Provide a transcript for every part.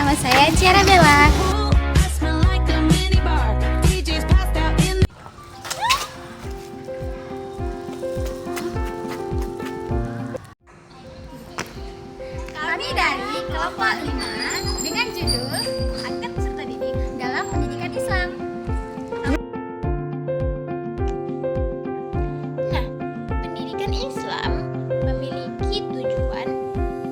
bersama saya Ciara Bella. Kami dari kelompok 5 dengan judul Hakikat Peserta Didik dalam Pendidikan Islam. Nah, pendidikan Islam memiliki tujuan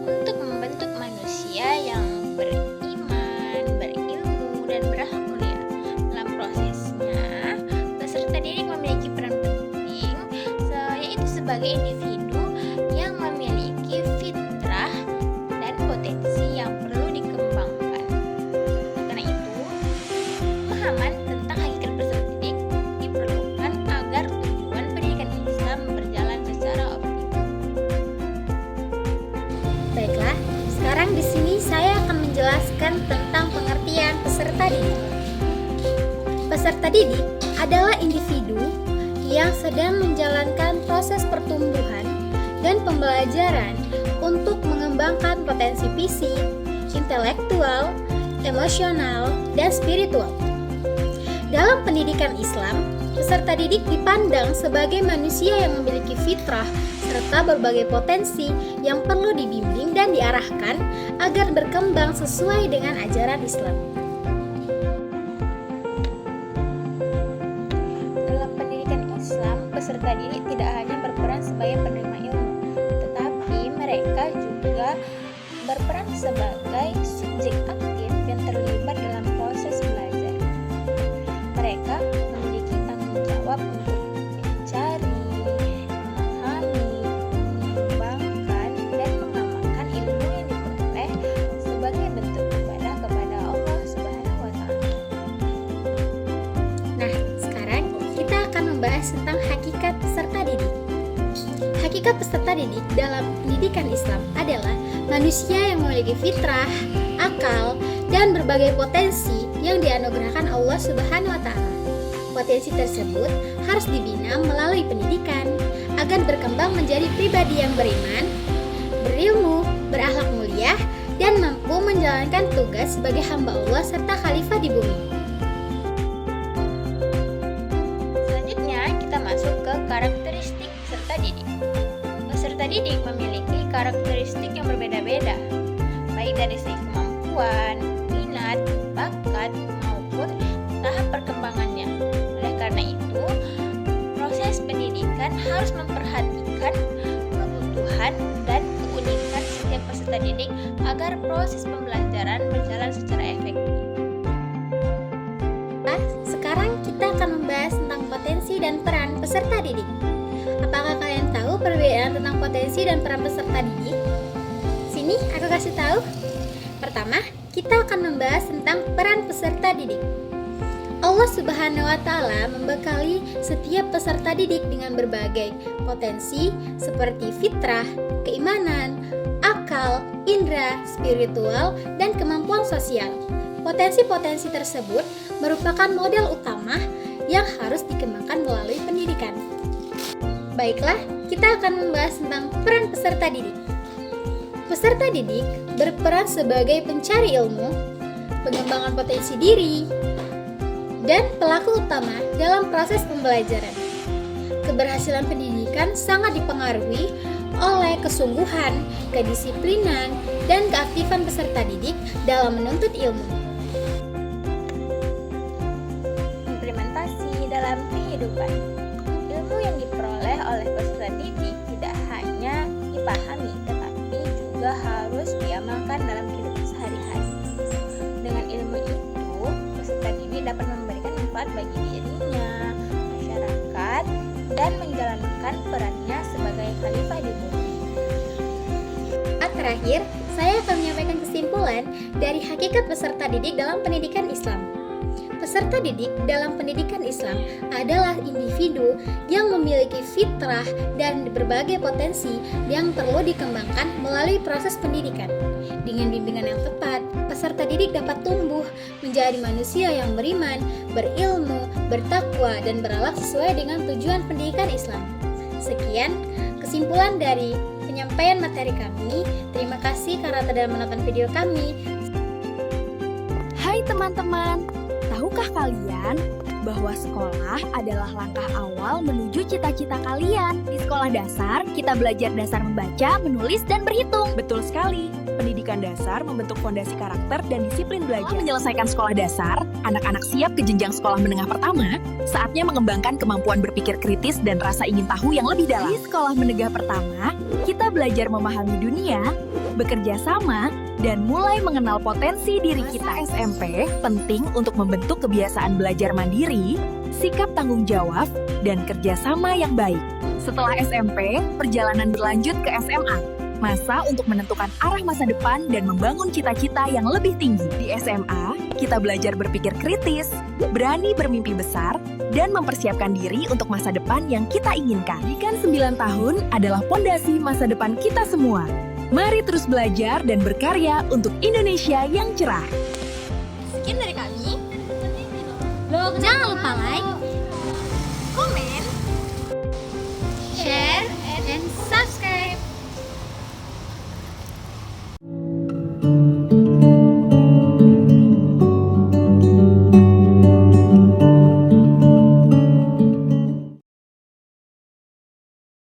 untuk membentuk manusia yang beriman, berilmu, dan berakhlak mulia. Dalam prosesnya, peserta didik memiliki peran penting, yaitu sebagai individu yang memiliki fitrah dan potensi yang perlu dikembangkan. Karena itu, pemahaman tentang hakikat peserta didik diperlukan agar tujuan pendidikan Islam berjalan secara optimal. Baiklah, sekarang di sini saya akan menjelaskan tentang pengertian peserta didik. Peserta didik adalah individu yang sedang menjalankan proses pertumbuhan dan pembelajaran untuk mengembangkan potensi fisik, intelektual, emosional, dan spiritual. Dalam pendidikan Islam, peserta didik dipandang sebagai manusia yang memiliki fitrah serta berbagai potensi yang perlu dibimbing dan diarahkan agar berkembang sesuai dengan ajaran Islam. Dalam pendidikan Islam, peserta didik tidak hanya berperan sebagai penerima ilmu, tetapi mereka juga berperan sebagai subjek aktif yang terlibat dalam proses belajar. Mereka memiliki tanggung jawab untuk mencari, memahami, mengembangkan, dan mengamalkan ilmu yang diperoleh sebagai bentuk ibadah kepada Allah Subhanahu wa Ta'ala. Nah, sekarang kita akan membahas tentang hakikat peserta didik. Hakikat peserta didik dalam pendidikan Islam adalah manusia yang memiliki fitrah, akal, dan berbagai potensi yang dianugerahkan Allah Subhanahu wa Ta'ala. Potensi tersebut harus dibina melalui pendidikan agar berkembang menjadi pribadi yang beriman, berilmu, berakhlak mulia, dan mampu menjalankan tugas sebagai hamba Allah serta khalifah di bumi. Selanjutnya, kita masuk ke karakteristik peserta didik. Peserta didik memiliki karakteristik yang berbeda-beda, baik dari segi kemampuan, minat, bakat, maupun tahap perkembangannya. Oleh karena itu, proses pendidikan harus memperhatikan kebutuhan dan keunikan setiap peserta didik agar proses pembelajaran berjalan secara efektif. Nah, sekarang kita akan membahas tentang potensi dan peran peserta didik. Apakah kalian tahu perbedaan tentang potensi dan peran peserta didik? Sini aku kasih tahu. Pertama, kita akan membahas tentang peran peserta didik. Allah Subhanahu wa Ta'ala membekali setiap peserta didik dengan berbagai potensi seperti fitrah, keimanan, akal, indera, spiritual, dan kemampuan sosial. Potensi-potensi tersebut merupakan modal utama yang harus dikembangkan melalui pendidikan. Baiklah, kita akan membahas tentang peran peserta didik. Peserta didik berperan sebagai pencari ilmu, pengembangan potensi diri, dan pelaku utama dalam proses pembelajaran. Keberhasilan pendidikan sangat dipengaruhi oleh kesungguhan, kedisiplinan, dan keaktifan peserta didik dalam menuntut ilmu. Implementasi dalam kehidupan. Ilmu yang diperoleh oleh peserta didik tidak hanya dipahami, tetapi juga harus diamalkan dalam kehidupan sehari-hari. Dengan ilmu itu, peserta didik dapat memberikan manfaat bagi dirinya, masyarakat, dan menjalankan perannya sebagai khalifah di bumi. Terakhir, saya akan menyampaikan kesimpulan dari hakikat peserta didik dalam pendidikan Islam. Peserta didik dalam pendidikan Islam adalah individu yang memiliki fitrah dan berbagai potensi yang perlu dikembangkan melalui proses pendidikan. Dengan bimbingan yang tepat, peserta didik dapat tumbuh menjadi manusia yang beriman, berilmu, bertakwa, dan berakhlak sesuai dengan tujuan pendidikan Islam. Sekian kesimpulan dari penyampaian materi kami. Terima kasih karena telah menonton video kami. teman-teman, tahukah kalian bahwa sekolah adalah langkah awal menuju cita-cita kalian? Di sekolah dasar, kita belajar dasar membaca, menulis, dan berhitung. Betul sekali. Pendidikan dasar membentuk fondasi karakter dan disiplin belajar. Setelah menyelesaikan sekolah dasar, anak-anak siap ke jenjang sekolah menengah pertama. Saatnya mengembangkan kemampuan berpikir kritis dan rasa ingin tahu yang lebih dalam. Di sekolah menengah pertama, kita belajar memahami dunia, bekerja sama, dan mulai mengenal potensi diri kita. SMP penting untuk membentuk kebiasaan belajar mandiri, sikap tanggung jawab, dan kerjasama yang baik. Setelah SMP, perjalanan berlanjut ke SMA. Masa untuk menentukan arah masa depan dan membangun cita-cita yang lebih tinggi. Di SMA, kita belajar berpikir kritis, berani bermimpi besar, dan mempersiapkan diri untuk masa depan yang kita inginkan. Pendidikan 9 tahun adalah pondasi masa depan kita semua. Mari terus belajar dan berkarya untuk Indonesia yang cerah. Sekian dari kami. Jangan lupa like,